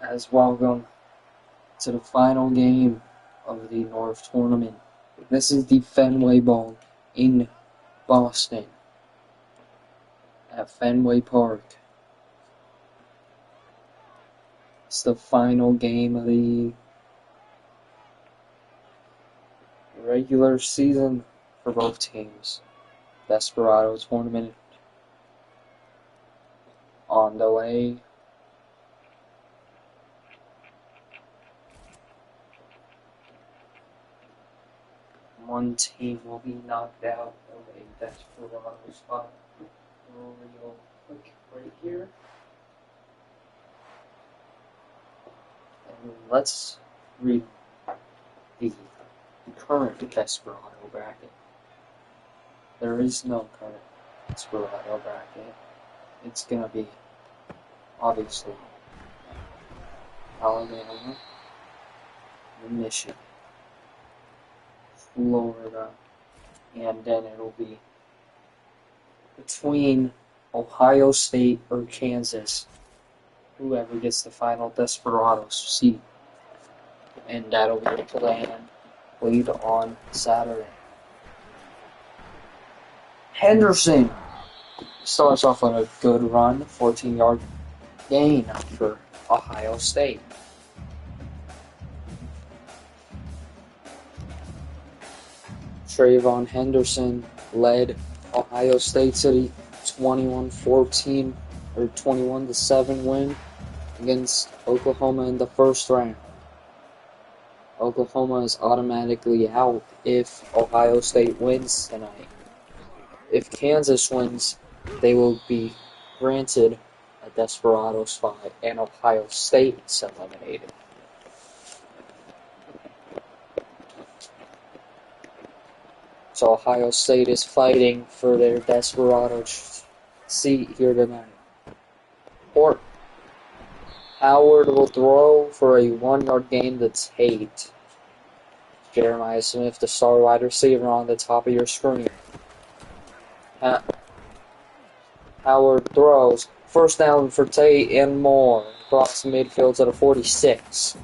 as welcome to the final game of the North Tournament. This is the Fenway Bowl in Boston at Fenway Park. It's the final game of the regular season for both teams. Desperado Tournament on the way. One team will be knocked out of a Desperado spot. Real quick right here. And let's read the current Desperado bracket. There is no current Desperado bracket. It's gonna be obviously Alabama, Michigan, Florida, and then it'll be between Ohio State or Kansas, whoever gets the final Desperados seat. And that'll be the plan played on Saturday. Henderson starts off on a good run, 14-yard gain for Ohio State. Trayvon Henderson led Ohio State to the 21-14 or 21-7 win against Oklahoma in the first round. Oklahoma is automatically out if Ohio State wins tonight. If Kansas wins, they will be granted a Desperado spot, and Ohio State is eliminated. So Ohio State is fighting for their Desperado seat here tonight. Or Howard will throw for a 1-yard gain to Tate. Jeremiah Smith, the star wide receiver, on the top of your screen. Howard throws. First down for Tate and more. Across the midfield to the 46.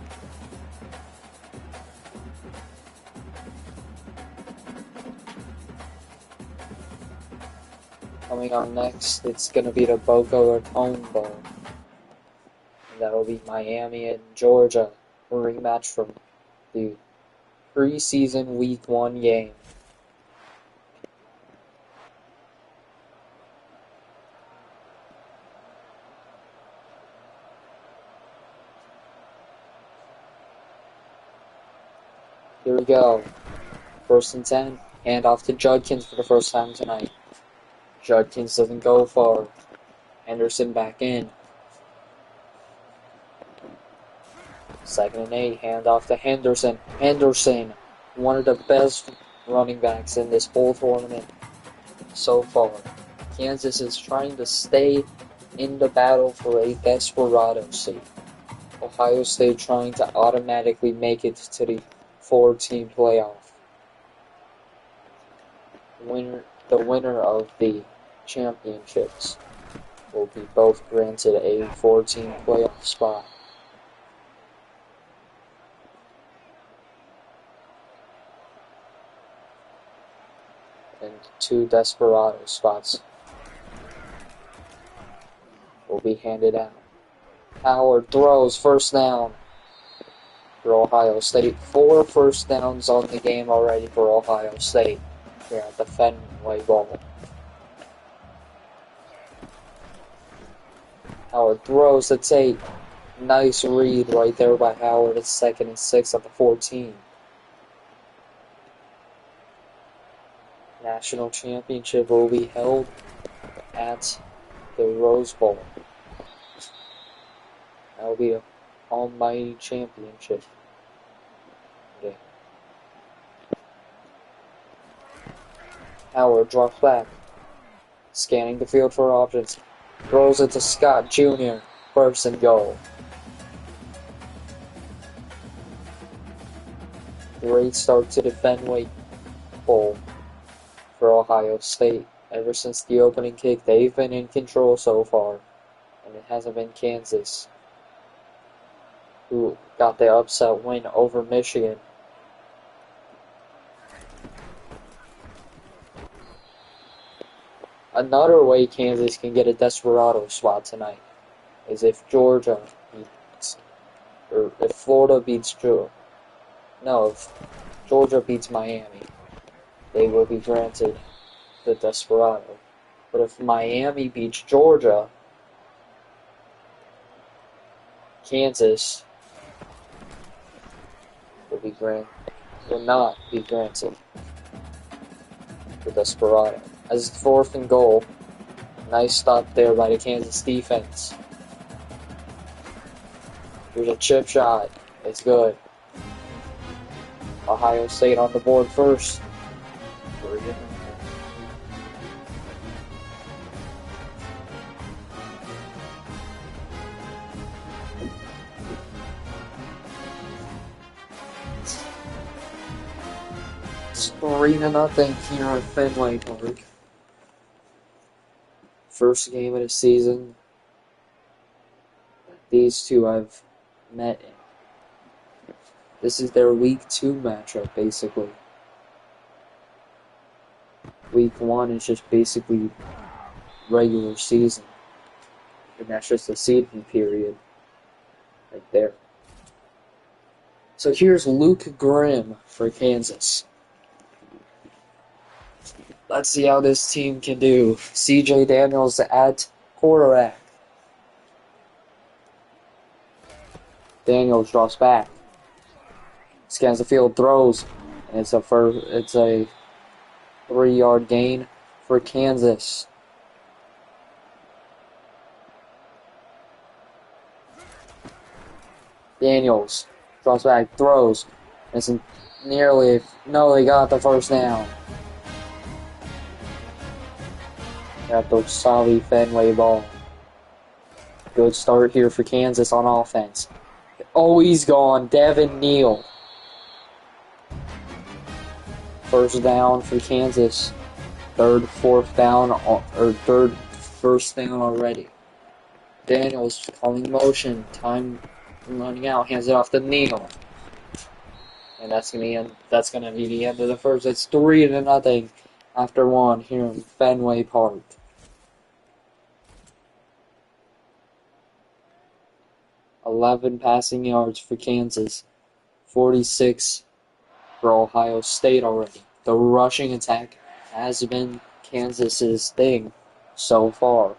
Coming up next, it's going to be the Boca Raton Bowl. And that'll be Miami and Georgia, a rematch from the preseason Week 1 game. Here we go. 1st and 10. Hand off to Judkins for the first time tonight. Judkins doesn't go far. Henderson back in. 2nd and 8. Hand off to Henderson. Henderson, one of the best running backs in this whole tournament so far. Kansas is trying to stay in the battle for a Desperado seat. Ohio State trying to automatically make it to the 4-team playoff. The winner of the championships will be both granted a 4-team playoff spot. And 2 Desperado spots will be handed out. Howard throws, first down for Ohio State. 4 first downs on the game already for Ohio State here at the Fenway Bowl. Howard throws to Tate. Nice read right there by Howard. It's 2nd and 6 at the 14. National championship will be held at the Rose Bowl. That will be an almighty championship. Yeah. Howard drops back. Scanning the field for options. Throws it to Scott Jr. 1st and goal. Great start to the Fenway Bowl for Ohio State. Ever since the opening kick, they've been in control so far, and it hasn't been Kansas. who got the upset win over Michigan. Another way Kansas can get a desperado spot tonight is if Georgia beats, or if Florida beats Georgia. No, if Georgia beats Miami, they will be granted the desperado. But if Miami beats Georgia, Kansas will not be granted the desperado. As 4th and goal, nice stop there by the Kansas defense. Here's a chip shot. It's good. Ohio State on the board first. It's 3-0 here at Fenway Park. First game of the season. These two have met in. This is their week 2 matchup, basically. Week 1 is just basically regular season. And that's just a seeding period right there. So here's Luke Grimm for Kansas. Let's see how this team can do. CJ Daniels at quarterback. Daniels drops back. Scans the field, throws. And it's a 3-yard gain for Kansas. Daniels drops back, throws. It's nearly, no, they got the first down. Got the Savi Fenway ball. Good start here for Kansas on offense. Oh, he's gone. Devin Neal. First down for Kansas. First down already. Daniels calling motion. Time running out. Hands it off to Neal. And that's gonna be the end of the first. It's 3-0 after 1 here in Fenway Park. $11 passing yards for Kansas. 46 for Ohio State already. The rushing attack has been Kansas's thing so far.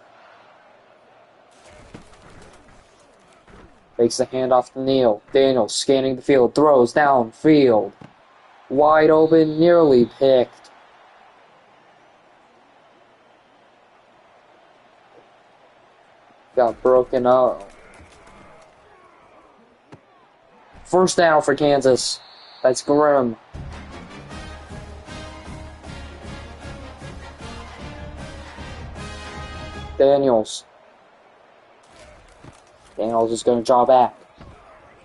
Takes the handoff to Neal. Daniels scanning the field. Throws downfield. Wide open. Nearly picked. Got broken up. First down for Kansas. That's Grimm. Daniels. Daniels is going to draw back.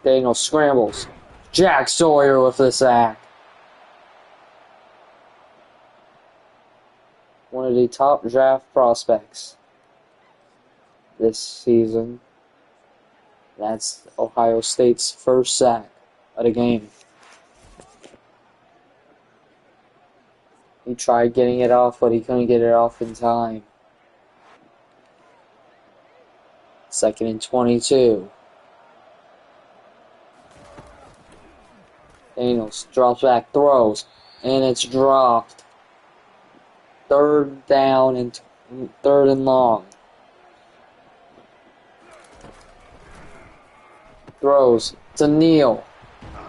Daniels scrambles. Jack Sawyer with the sack. One of the top draft prospects this season. That's Ohio State's first sack of the game. He tried getting it off, but he couldn't get it off in time. 2nd and 22. Daniels drops back, throws, and it's dropped. 3rd down and 3rd and long. Throws to Neal.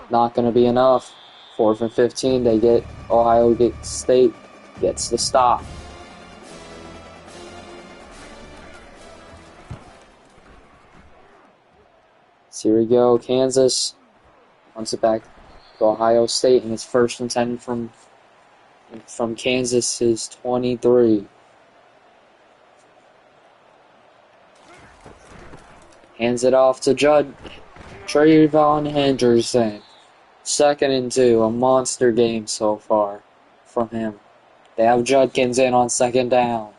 Not going to be enough. 4th and 15. Ohio State gets the stop. So here we go. Kansas wants it back to Ohio State, and it's 1st and 10 from Kansas's 23. Hands it off to Trayvon Henderson. 2nd and 2. A monster game so far from him. They have Judkins in on 2nd down.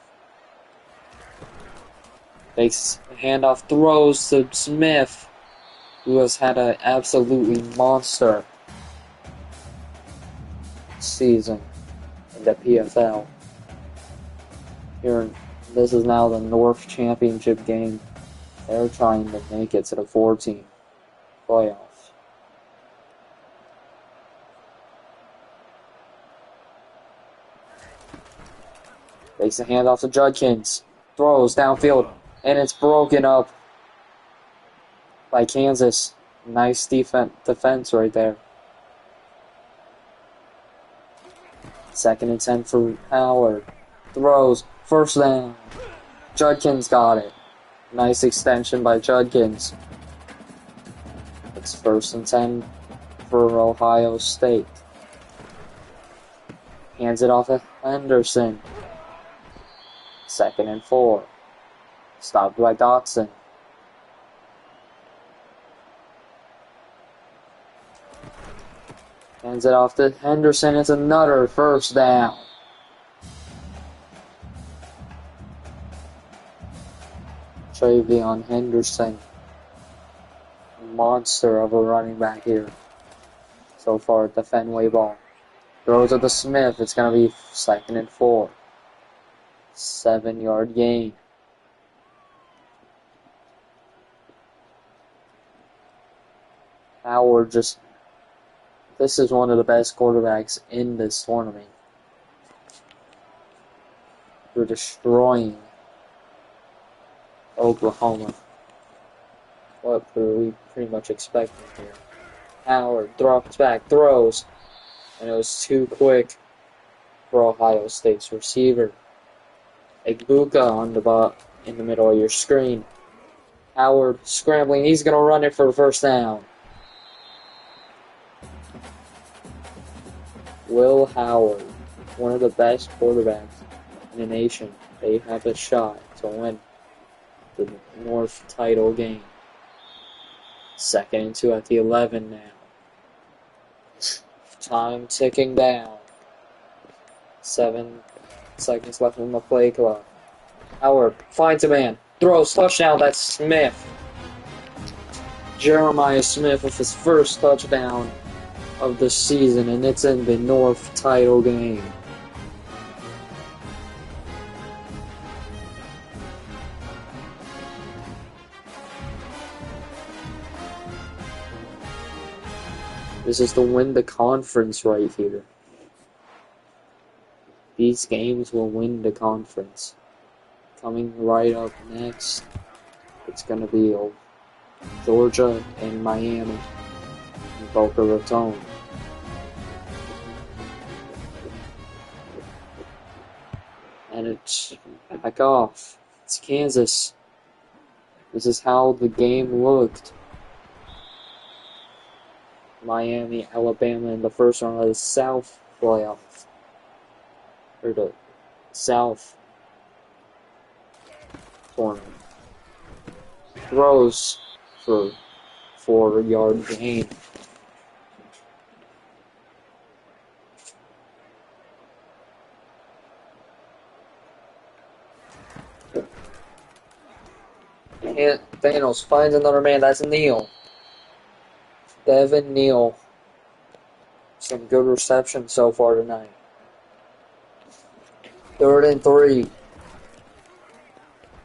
Takes handoff, throws to Smith. who has had an absolutely monster season in the PFL. Here, this is now the North Championship game. They're trying to make it to the 4-team playoffs. Takes the handoff to Judkins. Throws downfield, and it's broken up by Kansas. Nice defense right there. 2nd and 10 for Howard. Throws. First down. Judkins got it. Nice extension by Judkins. It's 1st and 10 for Ohio State. Hands it off to Henderson. 2nd and 4. Stopped by Dotson. Hands it off to Henderson. It's another first down. Travion Henderson. Monster of a running back here. So far at the Fenway ball. Throws it to Smith. It's going to be 2nd and 4. 7-yard gain. Howard just... This is one of the best quarterbacks in this tournament. We're destroying Oklahoma. What were we pretty much expecting here? Howard drops back, throws, and it was too quick for Ohio State's receiver. Egbuka on the ball in the middle of your screen. Howard scrambling. He's going to run it for a first down. Will Howard, one of the best quarterbacks in the nation. They have a shot to win the North title game. 2nd and 2 at the 11 now. Time ticking down. 7 seconds left in the play clock. Howard finds a man. Throws. Touchdown. That's Smith. Jeremiah Smith with his first touchdown of the season, and it's in the North title game. This is to win the conference right here. These games will win the conference. Coming right up next, it's going to be Georgia and Miami in Boca Raton. And it's back off. It's Kansas. This is how the game looked. Miami, Alabama in the first round of the South playoff. Or the South tournament. Throws for 4-yard gain. And Thanos finds another man. That's Neal. Devin Neal. Some good reception so far tonight. 3rd and 3.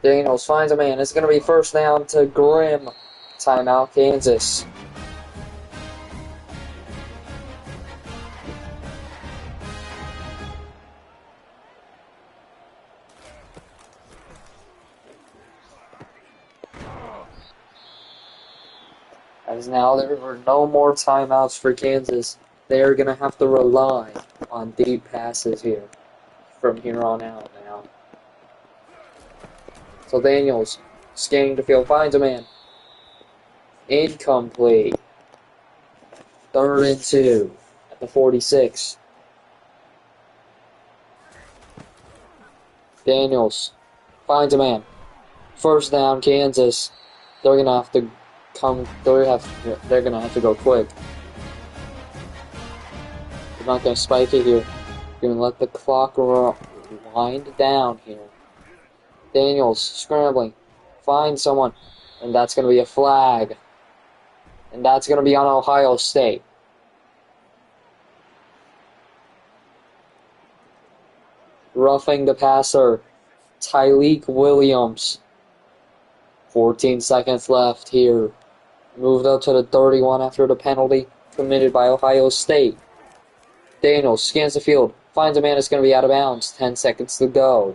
Daniels finds a man. It's going to be first down to Grimm. Timeout, Kansas. As now there are no more timeouts for Kansas. They are going to have to rely on deep passes here from here on out now. So Daniels, scanning the field, finds a man. Incomplete. 3rd and 2 at the 46. Daniels finds a man. First down, Kansas. They're gonna have to They're gonna have to go quick. They're not gonna spike it here. They're gonna let the clock wind down here. Daniels scrambling, finds someone, and that's gonna be a flag. And that's going to be on Ohio State. Roughing the passer, Tyleik Williams. 14 seconds left here. Moved up to the 31 after the penalty committed by Ohio State. Daniels scans the field, finds a man that's going to be out of bounds. 10 seconds to go.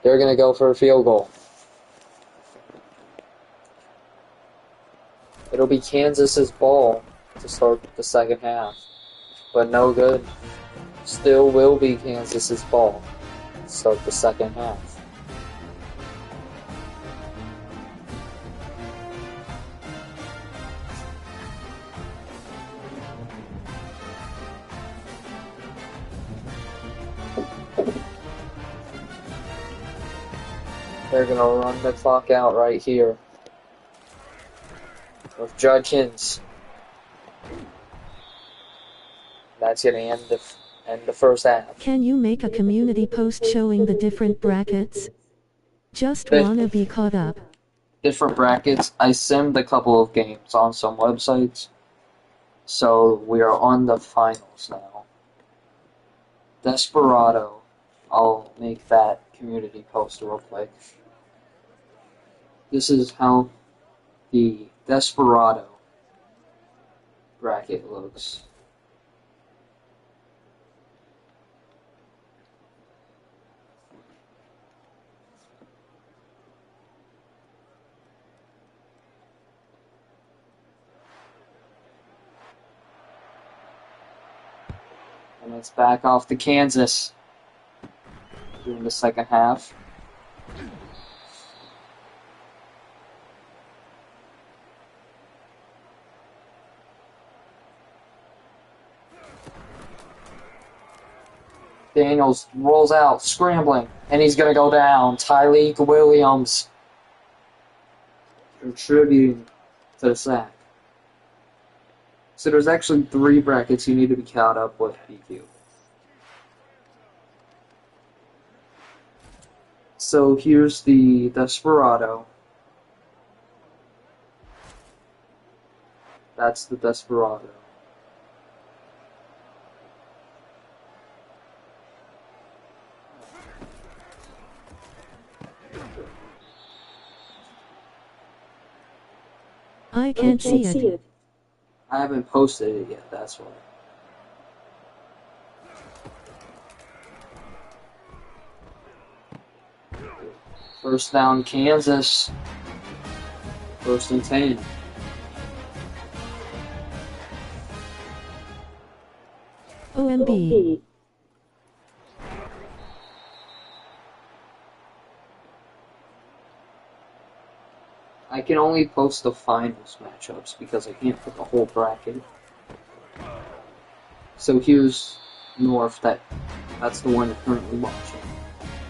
They're going to go for a field goal. It'll be Kansas's ball to start the second half, but no good. Still will be Kansas's ball to start the second half. They're going to run the clock out right here with Judkins. That's going to end the first half. Can you make a community post showing the different brackets? Just wanna be caught up. Different brackets. I simmed a couple of games on some websites. So we are on the finals now. Desperado. I'll make that community post real quick. This is how the Desperado bracket looks. And it's back off to Kansas during the second half. Daniels rolls out, scrambling, and he's going to go down. Tyleik Williams contributing to the sack. So there's actually 3 brackets you need to be caught up with, BQ. So here's the Desperado. That's the Desperado. I can't see it. I haven't posted it yet, that's why. First down, Kansas. 1st and 10. OMB. I can only post the finals matchups because I can't put the whole bracket. So here's North, that's the one you're currently watching.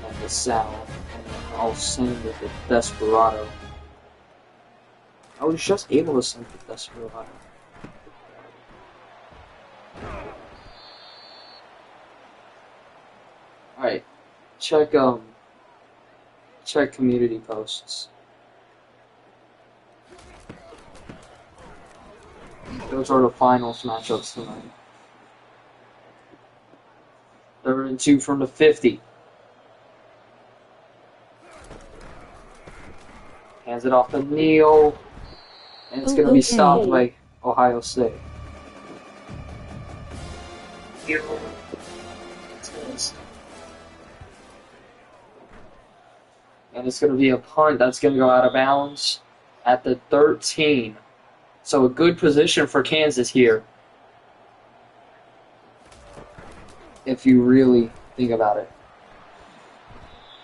And the South, and then I'll send it to Desperado. I was just able to send the Desperado. Alright, check community posts. Those are the finals matchups tonight. 3rd and 2 from the 50. Hands it off to Neal. And it's going to be stopped by Ohio State. And it's going to be a punt that's going to go out of bounds at the 13. So a good position for Kansas here, if you really think about it.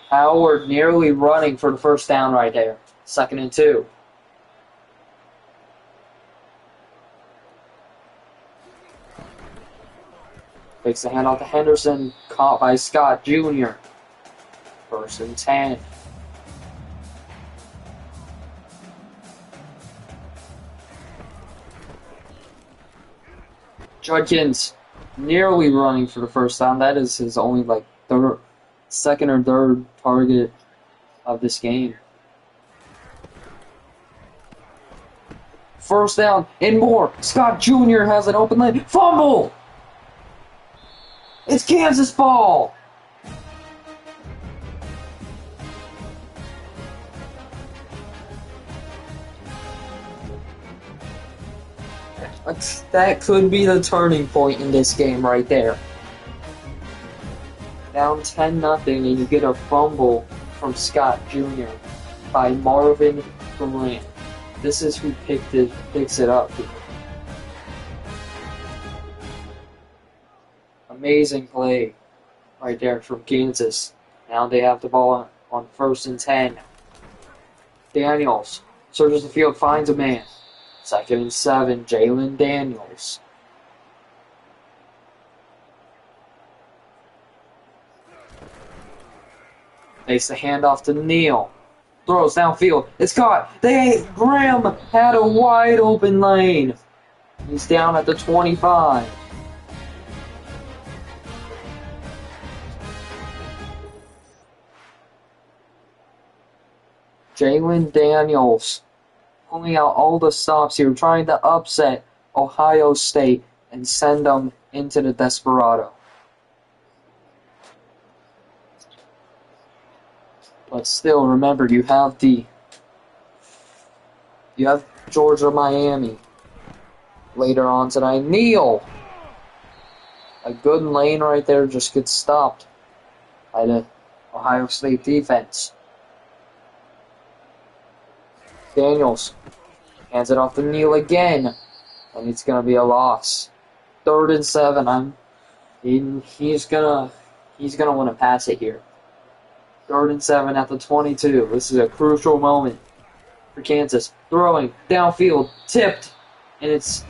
Howard nearly running for the first down right there. 2nd and 2. Takes the handoff to Henderson, caught by Scott Jr. 1st and 10. Judkins nearly running for the first down. That is his only 2nd or 3rd target of this game. First down and more. Scott Jr. has an open lane. Fumble! It's Kansas ball! That could be the turning point in this game right there. Down 10-0 and you get a fumble from Scott Jr. by Marvin Grant. This is who picks it up here. Amazing play right there from Kansas. Now they have the ball on 1st and 10. Daniels searches the field, finds a man. 2nd and 7, Jalen Daniels. Takes the handoff to Neal. Throws downfield. It's caught. Graham had a wide open lane. He's down at the 25. Jalen Daniels pulling out all the stops here, trying to upset Ohio State and send them into the Desperado. But still, remember, you have Georgia, Miami later on tonight. Neal, a good lane right there, just gets stopped by the Ohio State defense. Daniels hands it off to Neal again, and it's gonna be a loss. 3rd and 7. He's gonna want to pass it here. 3rd and 7 at the 22. This is a crucial moment for Kansas. Throwing downfield, tipped, and it's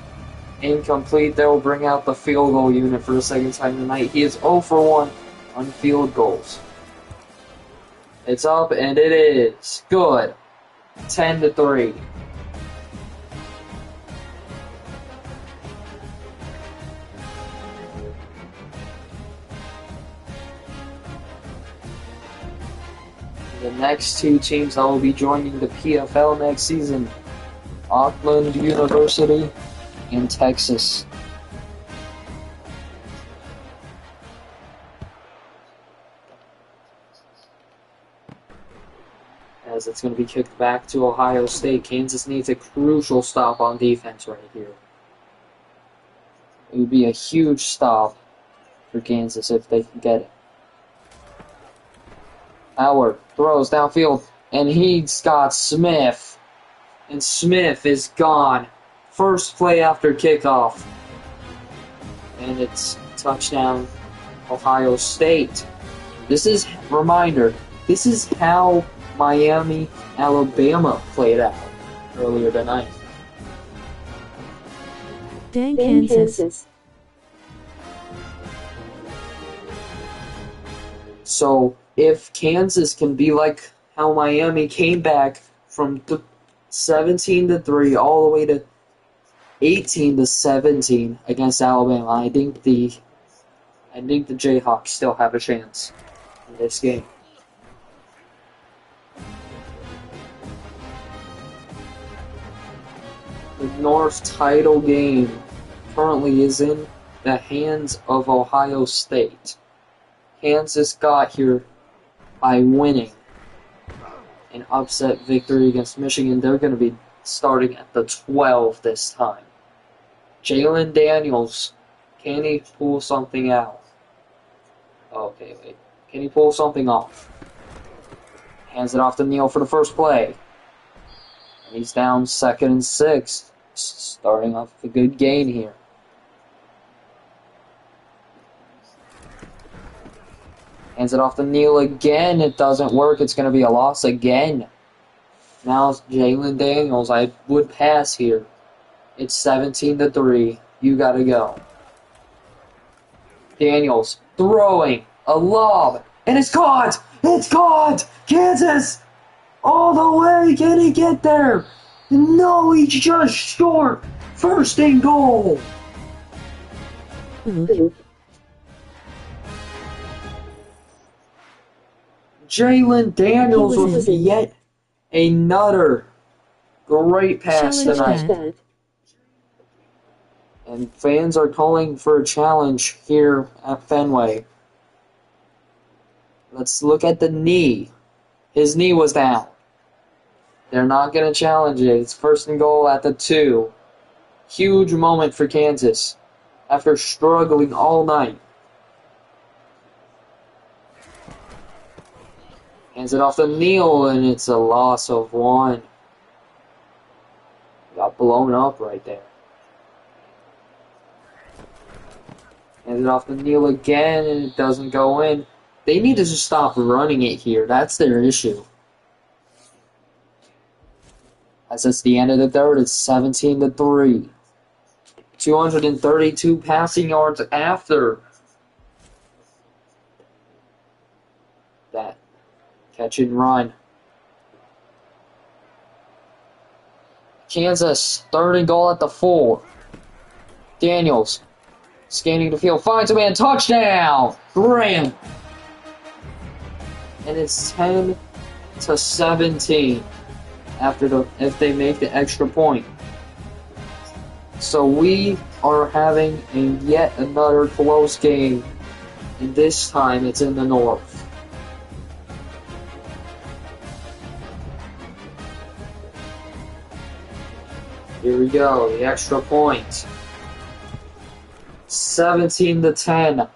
incomplete. They'll bring out the field goal unit for the second time tonight. He is 0 for 1 on field goals. It's up, and it is good. 10-3. The next two teams that will be joining the PFL next season, Auckland University and Texas. As it's going to be kicked back to Ohio State. Kansas needs a crucial stop on defense right here. It would be a huge stop for Kansas if they can get it. Howard throws downfield, and he's got Smith. And Smith is gone. First play after kickoff. And it's touchdown, Ohio State. This is how Miami, Alabama played out earlier tonight. Dang Kansas. So if Kansas can be like how Miami came back from 17-3 all the way to 18-17 against Alabama, I think the Jayhawks still have a chance in this game. The North title game currently is in the hands of Ohio State. Kansas got here by winning an upset victory against Michigan. They're going to be starting at the 12 this time. Jalen Daniels, can he pull something out? Okay, wait. Can he pull something off? Hands it off to Neal for the first play. And he's down 2nd and 6. Starting off with a good gain here. Hands it off to Neal again. It doesn't work. It's going to be a loss again. Now Jalen Daniels, I would pass here. It's 17-3. You got to go. Daniels throwing a lob. And it's caught! It's caught! Kansas! All the way! Can he get there? No, he's just short. 1st and goal. Jalen Daniels with yet another great pass tonight. And fans are calling for a challenge here at Fenway. Let's look at the knee. His knee was down. They're not going to challenge it. It's 1st and goal at the 2. Huge moment for Kansas after struggling all night. Hands it off to Neal, and it's a loss of 1. Got blown up right there. Hands it off to Neal again, and it doesn't go in. They need to just stop running it here. That's their issue. As it's the end of the 3rd, it's 17-3. 232 passing yards after that catch and run. Kansas, 3rd and goal at the 4. Daniels, scanning the field, finds a man, touchdown! Graham! And it's 10-17 if they make the extra point. So we are having yet another close game, and this time it's in the north. Here we go, the extra point. 17-10.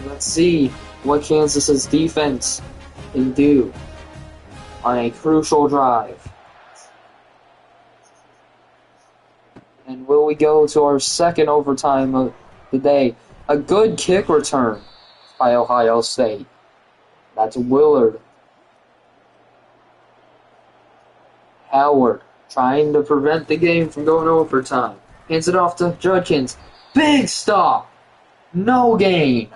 Let's see what Kansas's defense can do on a crucial drive. And will we go to our second overtime of the day? A good kick return by Ohio State. That's Willard. Howard trying to prevent the game from going overtime. Hands it off to Judkins. Big stop. No gain.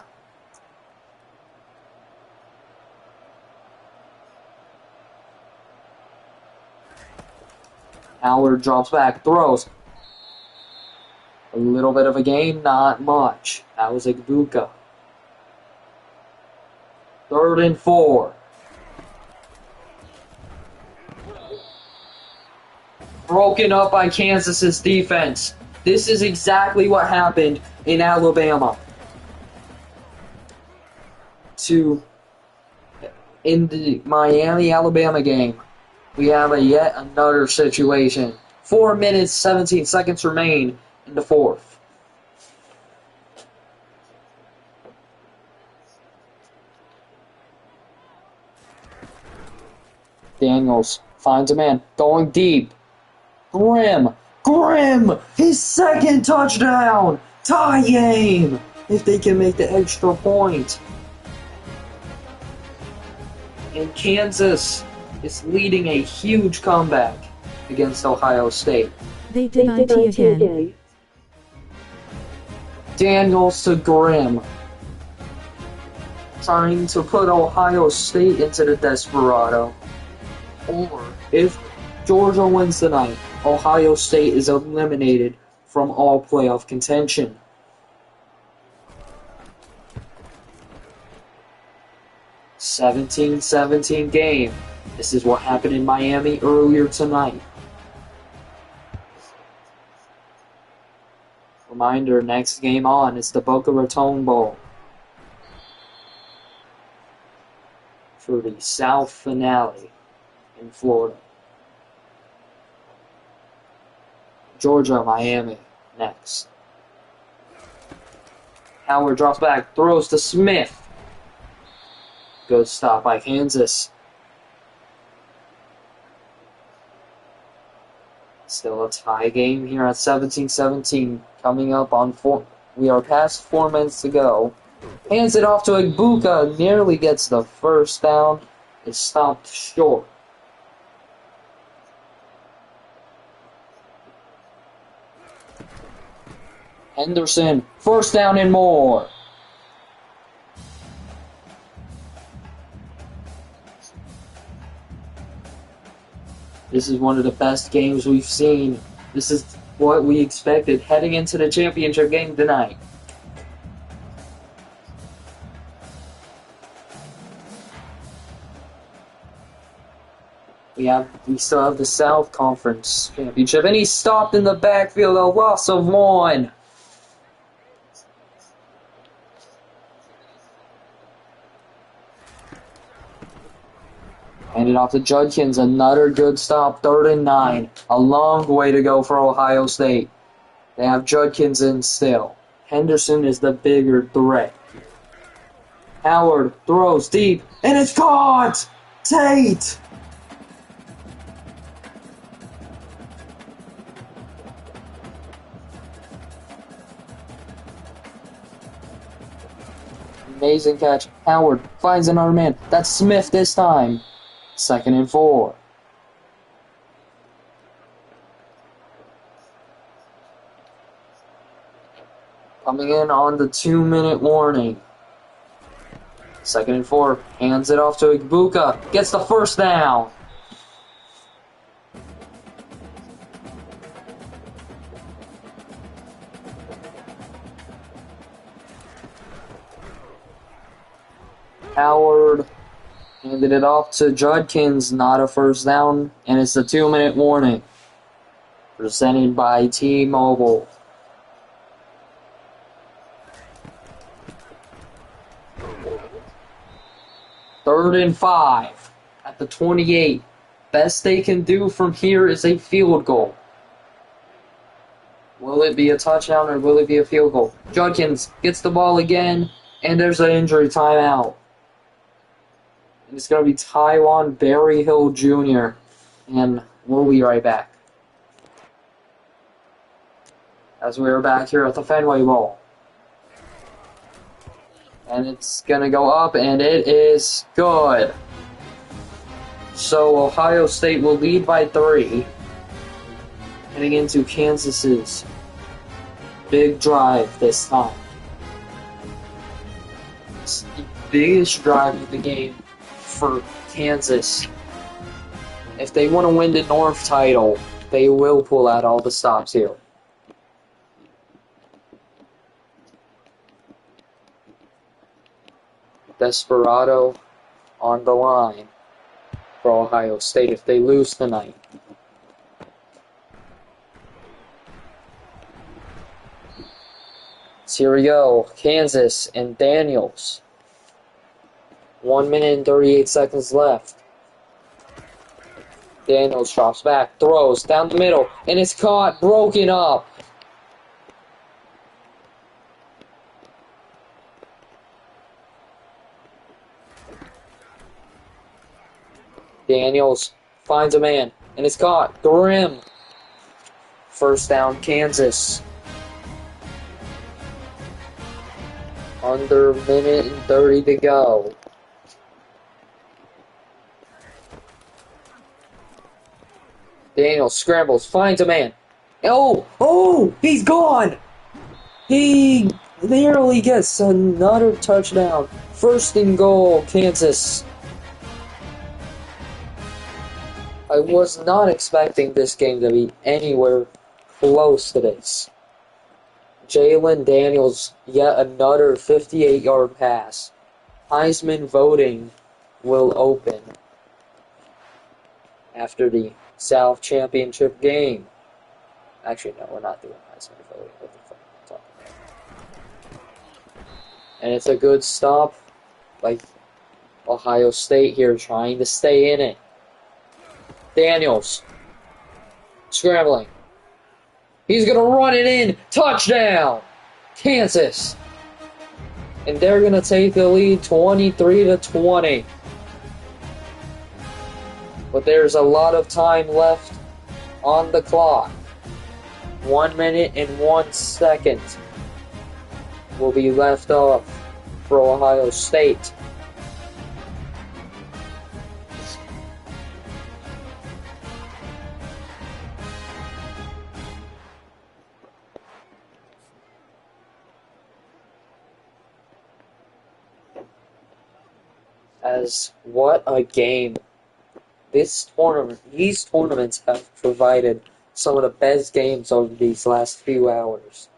Howard drops back, throws. A little bit of a gain, not much. That was Igbuka. 3rd and 4. Broken up by Kansas's defense. This is exactly what happened in Alabama. In the Miami-Alabama game, we have yet another situation. 4 minutes, 17 seconds remain in the 4th. Daniels finds a man, going deep. Grimm! His 2nd touchdown! Tie game! If they can make the extra point. And Kansas is leading a huge comeback against Ohio State. They did IT again. Daniels to Grimm. Trying to put Ohio State into the desperado. Or, if Georgia wins tonight, Ohio State is eliminated from all playoff contention. (17-17) game. This is what happened in Miami earlier tonight. Reminder, next game on is the Boca Raton Bowl for the South finale in Florida. Georgia, Miami, next. Howard drops back, throws to Smith. Good stop by Kansas. Still a tie game here at 17-17. Coming up on 4. We are past 4 minutes to go. Hands it off to Igbuka. Nearly gets the first down. It's stopped short. Henderson, first down and more. This is one of the best games we've seen. This is what we expected heading into the championship game tonight. We still have the South Conference Championship, and he stopped in the backfield, a loss of 1. Handed off to Judkins, another good stop, 3rd and 9. A long way to go for Ohio State. They have Judkins in still. Henderson is the bigger threat. Howard throws deep, and it's caught! Tate! Amazing catch. Howard finds another man. That's Smith this time. 2nd and 4. Coming in on the 2-minute warning. 2nd and 4. Hands it off to Igbuka. Gets the first down. Howard handed it off to Judkins. Not a first down. And it's a 2-minute warning. Presented by T-Mobile. Third and 5 at the 28. Best they can do from here is a field goal. Will it be a touchdown or will it be a field goal? Judkins gets the ball again, and there's an injury timeout. And it's going to be Taiwan Berryhill Jr., and we'll be right back. As we are back here at the Fenway Bowl. And it's going to go up, and it is good. So Ohio State will lead by 3. Heading into Kansas's big drive this time. It's the biggest drive of the game for Kansas. If they want to win the North title, they will pull out all the stops here. Desperado on the line for Ohio State if they lose tonight. So here we go. Kansas and Daniels. 1 minute and 38 seconds left. Daniels drops back, throws down the middle, and it's caught, broken up. Daniels finds a man, and it's caught. Grimm. First down, Kansas. Under a minute and 30 to go. Daniels scrambles, finds a man. Oh, he's gone. He nearly gets another touchdown. 1st and goal, Kansas. I was not expecting this game to be anywhere close to this. Jalen Daniels, yet another 58-yard pass. Heisman voting will open after the South Championship game. Actually, no, we're not doing Heisman voting. What the fuck am I talking about? And it's a good stop by Ohio State here, trying to stay in it. Daniels scrambling. He's going to run it in. Touchdown! Kansas. And they're going to take the lead 23-20. But there's a lot of time left on the clock. 1 minute and 1 second will be left off for Ohio State. As what a game. These tournaments have provided some of the best games over these last few hours.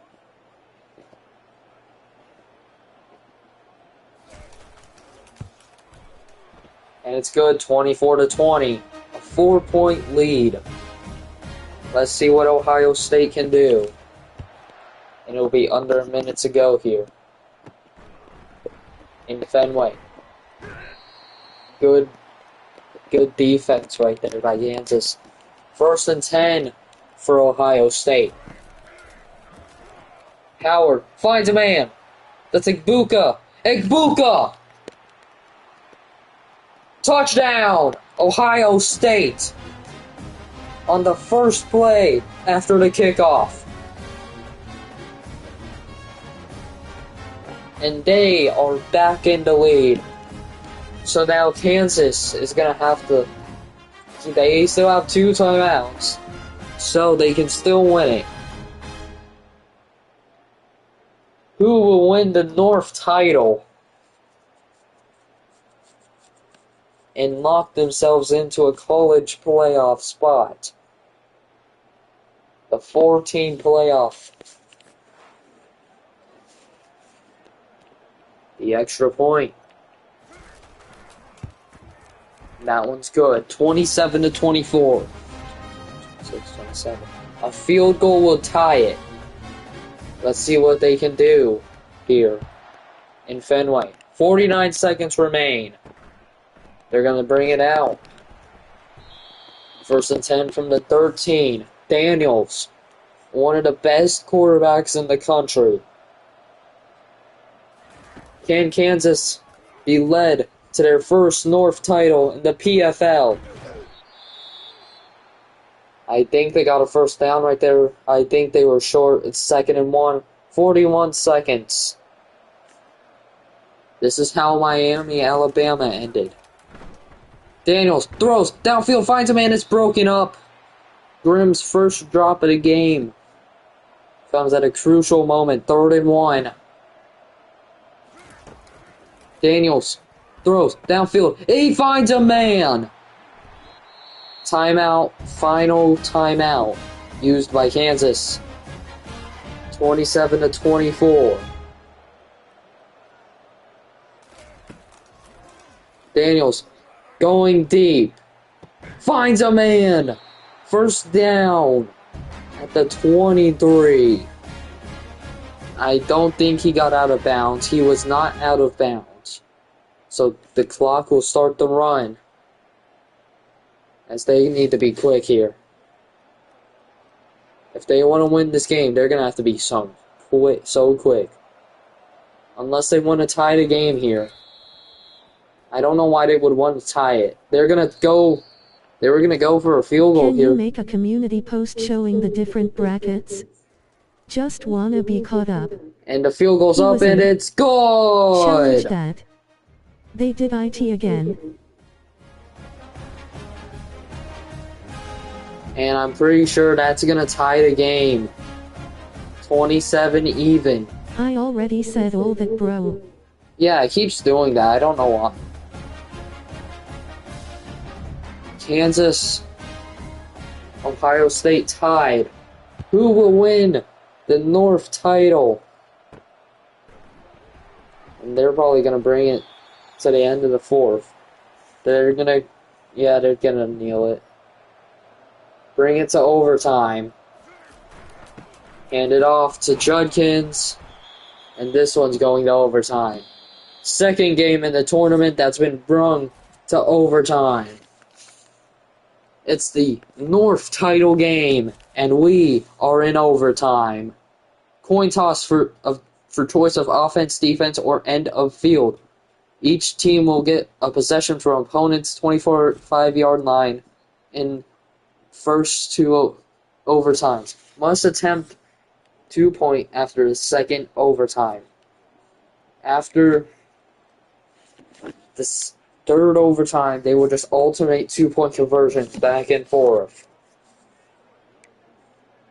And it's good, 24-20. A 4-point lead. Let's see what Ohio State can do. And it'll be under a minute to go here. In Fenway. Good defense right there by Kansas. 1st and 10 for Ohio State. Howard finds a man. That's Igbuka. Igbuka! Touchdown! Ohio State! On the first play after the kickoff. And they are back in the lead. So now Kansas is going to have to... They still have 2 timeouts. So they can still win it. Who will win the North title and lock themselves into a college playoff spot? The 14 playoff. The extra point. That one's good. 27-24. 26-27. A field goal will tie it. Let's see what they can do here in Fenway. 49 seconds remain. They're going to bring it out. 1st and 10 from the 13. Daniels, one of the best quarterbacks in the country. Can Kansas be led to their first North title in the PFL? I think they got a first down right there. I think they were short. It's 2nd and 1. 41 seconds. This is how Miami, Alabama ended. Daniels throws downfield, finds a man. It's broken up. Grimm's first drop of the game comes at a crucial moment. 3rd and 1. Daniels throws downfield. He finds a man. Timeout, final timeout used by Kansas. 27-24. Daniels going deep. Finds a man. First down at the 23. I don't think he got out of bounds. He was not out of bounds. So the clock will start the run. As they need to be quick here. If they want to win this game, they're going to have to be so quick. Unless they want to tie the game here. I don't know why they would want to tie it. They were going to go for a field goal here. Can you make a community post showing the different brackets? Just wanna be caught up. And the field goes up and it's good! Challenge that. They did it again. And I'm pretty sure that's gonna tie the game. 27 even. I already said all that, bro. Yeah, it keeps doing that. I don't know why. Kansas, Ohio State tied. Who will win the North title? And they're probably gonna bring it to the end of the 4th. They're gonna kneel it. Bring it to overtime. Hand it off to Judkins. And this one's going to overtime. Second game in the tournament that's been brung to overtime. It's the North title game, and we are in overtime. Coin toss for choice of offense, defense, or end of field. Each team will get a possession from opponent's 25-yard line in first 2 overtimes. Must attempt 2-point after the second overtime. After this 3rd overtime, they will just alternate 2-point conversions back and forth.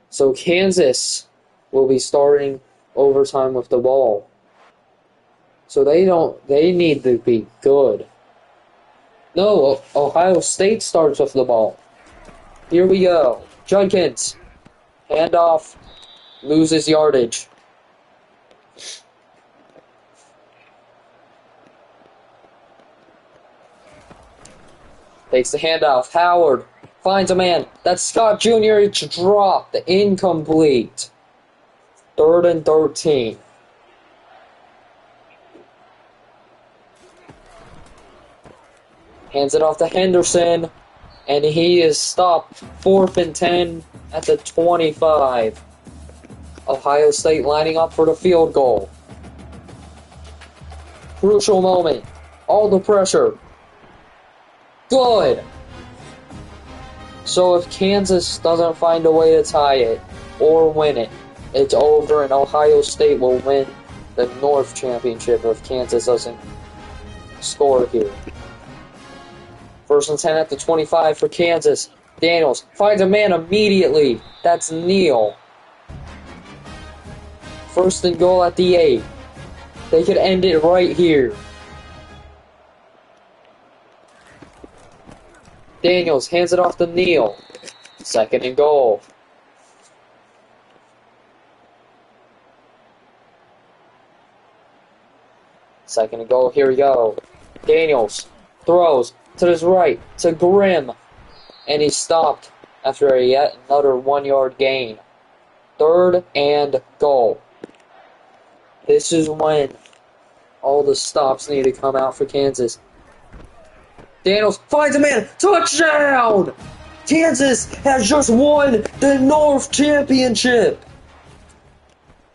So Kansas will be starting overtime with the ball. So they need to be good. No, Ohio State starts with the ball. Here we go. Judkins. Handoff. Loses yardage. Takes the handoff. Howard Finds a man. That's Scott Jr. It's dropped. Incomplete. 3rd and 13. Hands it off to Henderson. And he is stopped. 4th and 10 at the 25. Ohio State lining up for the field goal. Crucial moment. All the pressure. Good. So if Kansas doesn't find a way to tie it or win it, it's over and Ohio State will win the North Championship if Kansas doesn't score here. 1st and 10 at the 25 for Kansas. Daniels finds a man immediately. That's Neal. 1st and goal at the 8. They could end it right here. Daniels hands it off to Neal. 2nd and goal. Second and goal, here we go. Daniels throws to his right to Grimm. And he's stopped after a yet another 1-yard gain. 3rd and goal. This is when all the stops need to come out for Kansas. Daniels finds a man. Touchdown! Kansas has just won the North Championship.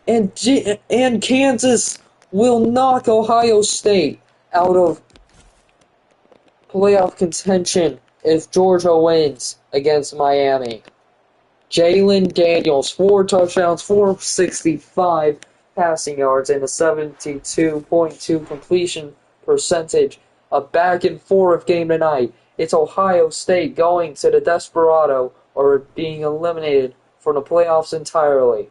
And Kansas will knock Ohio State out of playoff contention if Georgia wins against Miami. Jalen Daniels, 4 touchdowns, 465 passing yards, and a 72.2 completion percentage. A back and forth game tonight. It's Ohio State going to the Desperado or being eliminated from the playoffs entirely.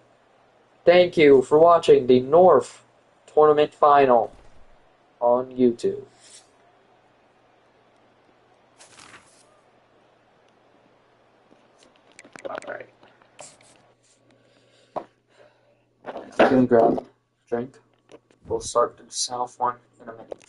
Thank you for watching the North Tournament Final on YouTube. Alright. You can grab a drink. We'll start the South one in a minute.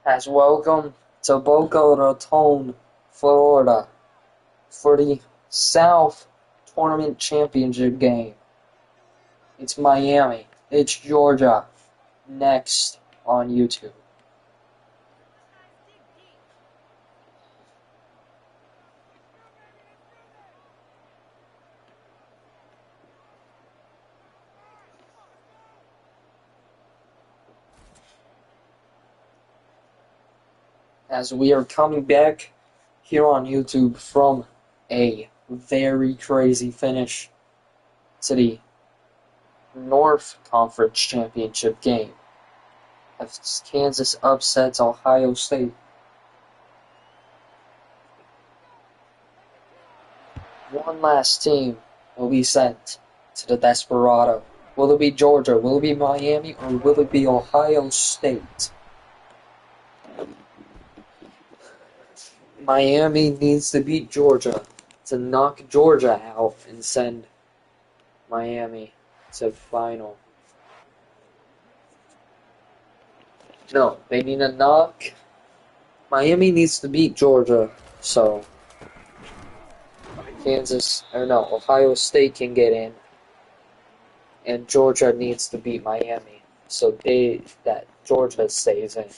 has welcomed to Boca Raton, Florida for the South Tournament Championship game. It's Miami. It's Georgia. Next on YouTube. As we are coming back here on YouTube from a very crazy finish to the North Conference Championship game, as Kansas upsets Ohio State. One last team will be sent to the Desperado. Will it be Georgia? Will it be Miami? Or will it be Ohio State? Miami needs to beat Georgia to knock Georgia out and send Miami to final. No, they need to knock. Miami needs to beat Georgia, so Ohio State can get in, and Georgia needs to beat Miami, so that Georgia stays in.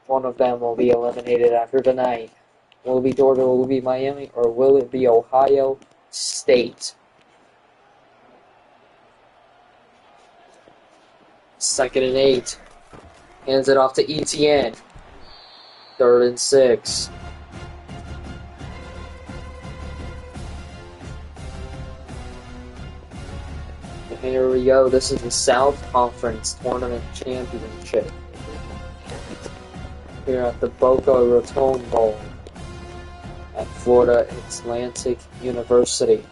One of them will be eliminated after tonight. Will it be Georgia, will it be Miami, or will it be Ohio State? Second and 8. Hands it off to ETN. 3rd and 6. And here we go. This is the South Conference Tournament Championship. Here at the Boca Raton Bowl at Florida Atlantic University.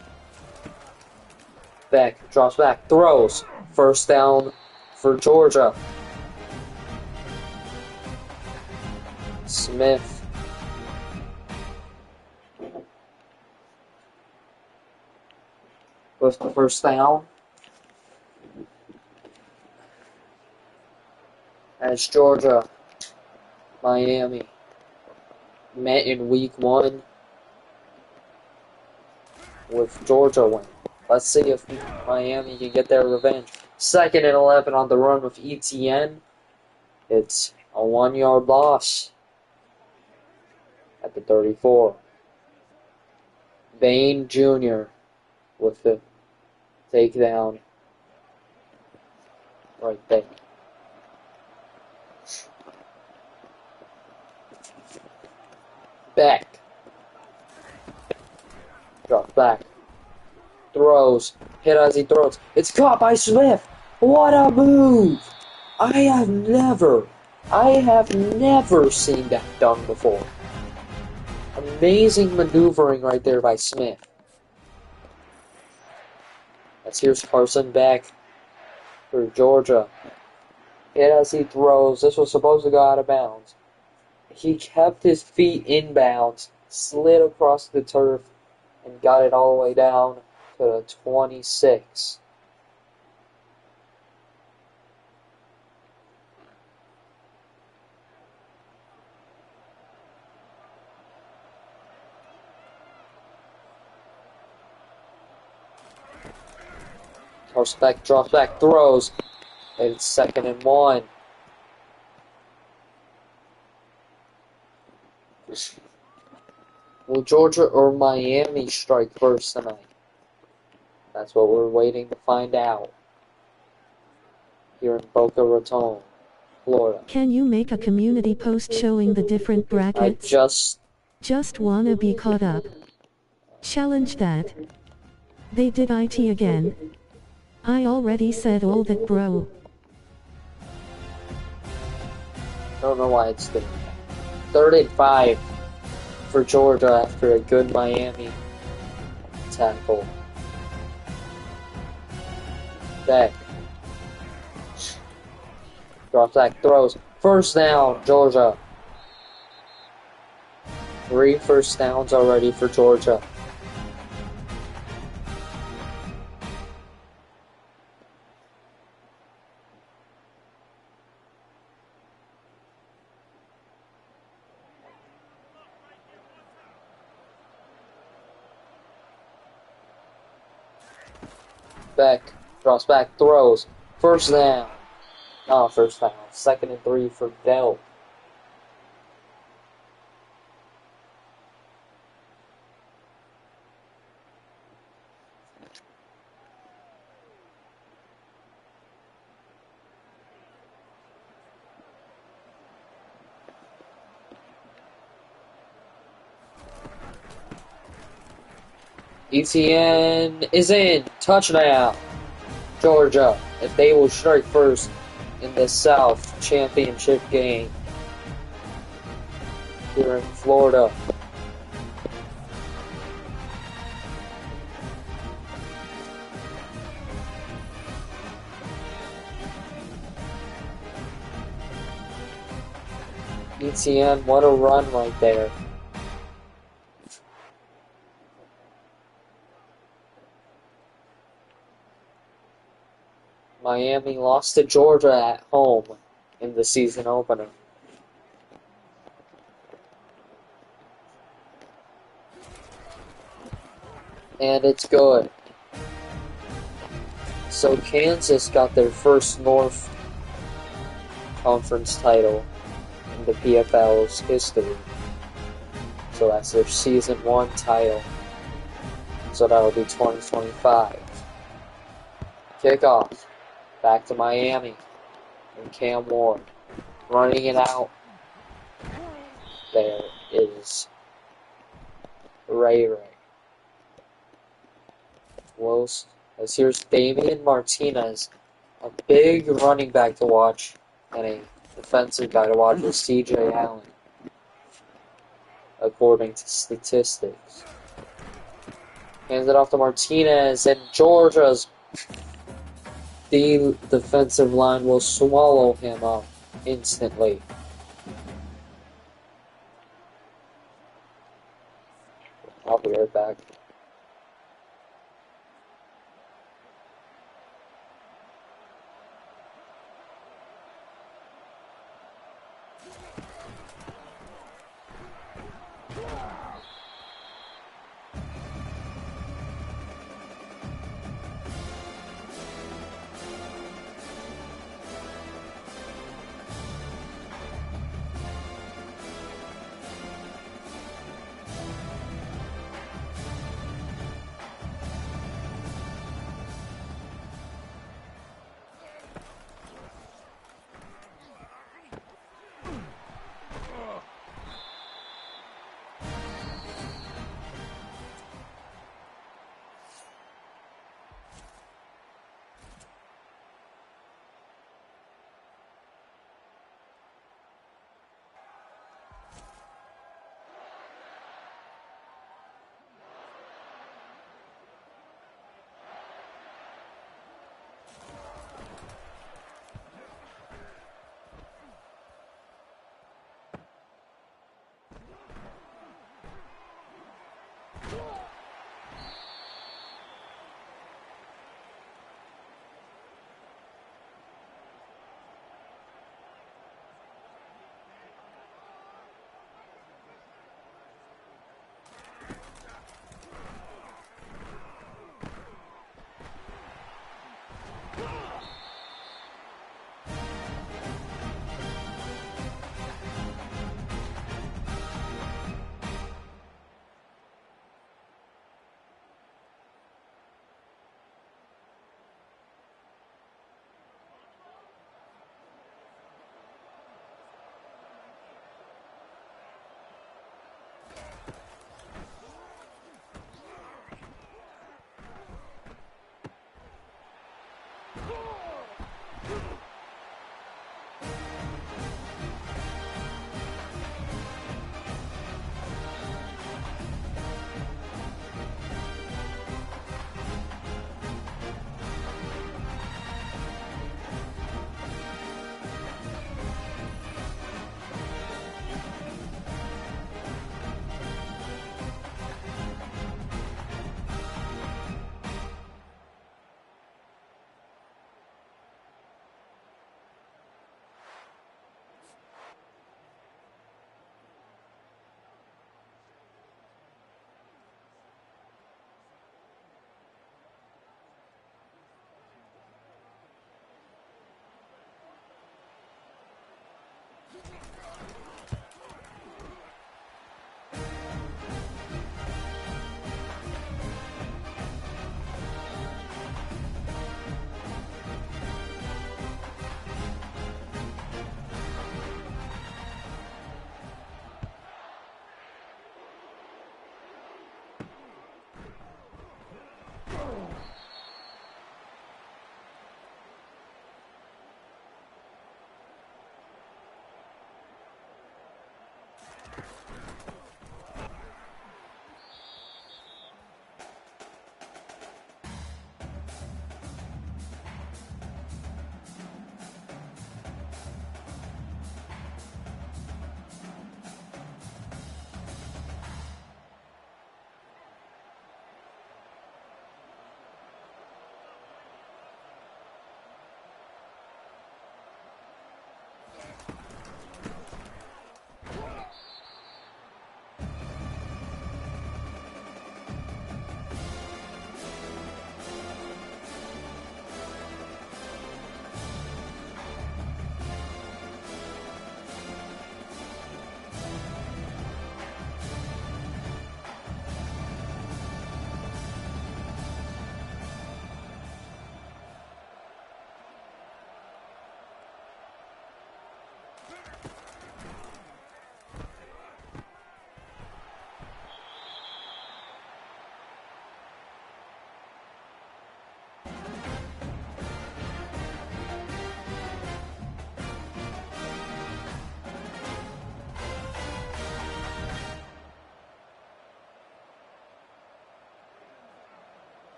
Back, drops back, throws. First down for Georgia. Smith. With the first down. As Georgia, Miami met in week 1 with Georgia win. Let's see if Miami can get their revenge. 2nd and 11 on the run with ETN. It's a 1-yard loss at the 34. Bain Jr. with the takedown right there. Back. Drop back. Throws. Hit as he throws. It's caught by Smith. What a move! I have never seen that done before. Amazing maneuvering right there by Smith. As here's Carson back for Georgia. Hit as he throws. This was supposed to go out of bounds. He kept his feet in bounds, slid across the turf, and got it all the way down to the 26. Drops back, throws. And it's 2nd and 1. Will Georgia or Miami strike first tonight? That's what we're waiting to find out here in Boca Raton, Florida. Can you make a community post showing the different brackets? I just wanna be caught up. Challenge that. They did it again. I already said all that, bro. I don't know why it's doing that. 3rd and 5 for Georgia after a good Miami tackle. Back. Drops back, throws. First down, Georgia. 3 first downs already for Georgia. Beck drops back, throws. First down. Not first down. 2nd and 3 for Dell. ETN is in. Touchdown. Georgia. And they will strike first in the South Championship game here in Florida. ETN, what a run right there. Miami lost to Georgia at home in the season opener. And it's good. So Kansas got their first North Conference title in the PFL's history. So that's their season 1 title. So that'll be 2025. Kickoff. Back to Miami. And Cam Ward running it out. There is Ray. Wilson. As here's Damian Martinez, a big running back to watch, and a defensive guy to watch is CJ Allen, according to statistics. Hands it off to Martinez, and Georgia's defensive line will swallow him up instantly. I'll be right back.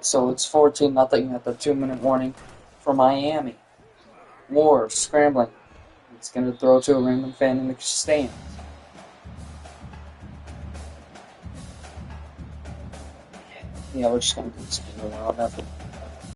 So it's 14-0 at the 2-minute warning for Miami. Moore scrambling. It's going to throw to a random fan in the stands. Yeah, we're just going to spin around. Nothing.